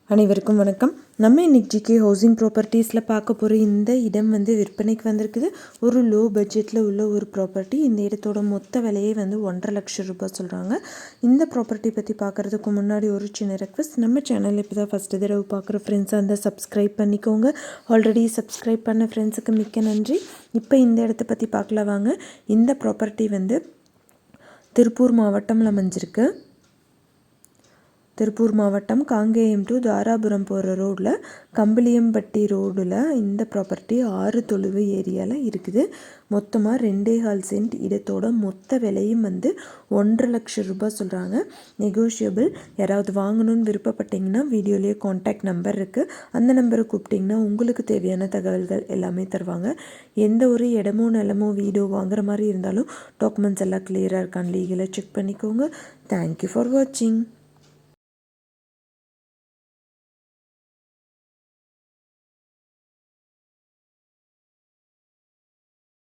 அனைவருக்கும் வணக்கம். நம்ம இன்னைக்கு ஜிகே ஹவுசிங் ப்ராப்பர்ட்டிஸில் பார்க்க போகிற இந்த இடம் விற்பனைக்கு வந்திருக்குது. ஒரு லோ பட்ஜெட்டில் உள்ள ஒரு ப்ராப்பர்ட்டி. இந்த இடத்தோட மொத்த விலையே 1,50,000 ரூபாய் சொல்கிறாங்க. இந்த ப்ராப்பர்ட்டி பற்றி பார்க்குறதுக்கு முன்னாடி ஒரு சின்ன ரெக்வஸ்ட், நம்ம சேனல் இப்போ தான் ஃபஸ்ட்டு தடவை பார்க்குற ஃப்ரெண்ட்ஸாக இருந்தால் சப்ஸ்கிரைப் பண்ணிக்கோங்க. ஆல்ரெடி சப்ஸ்கிரைப் பண்ண ஃப்ரெண்ட்ஸுக்கு மிக்க நன்றி. இப்போ இந்த இடத்த பற்றி பார்க்கலாம் வாங்க. இந்த ப்ராப்பர்ட்டி திருப்பூர் மாவட்டம்ல அமைஞ்சிருக்கு. திருப்பூர் மாவட்டம் காங்கேயம் டு தாராபுரம் போகிற ரோடில் கம்பளியம்பட்டி ரோடில் இந்த ப்ராப்பர்ட்டி 6 தொழுவு ஏரியாவில் இருக்குது. மொத்தமாக 2.25 சென்ட் இடத்தோட மொத்த விலையும் 1,50,000 ரூபாய் சொல்கிறாங்க. நெகோஷியபிள். யாராவது வாங்கணும்னு விருப்பப்பட்டிங்கன்னா வீடியோலேயே கான்டாக்ட் நம்பர் இருக்குது. அந்த நம்பரை கூப்பிட்டிங்கன்னா உங்களுக்கு தேவையான தகவல்கள் எல்லாமே தருவாங்க. எந்த ஒரு இடமோ நிலமோ வீடோ வாங்குற மாதிரி இருந்தாலும் டாக்குமெண்ட்ஸ் எல்லாம் கிளியராக இருக்கான்னு லீகலாக செக் பண்ணிக்கோங்க. தேங்க்யூ ஃபார் வாட்சிங்.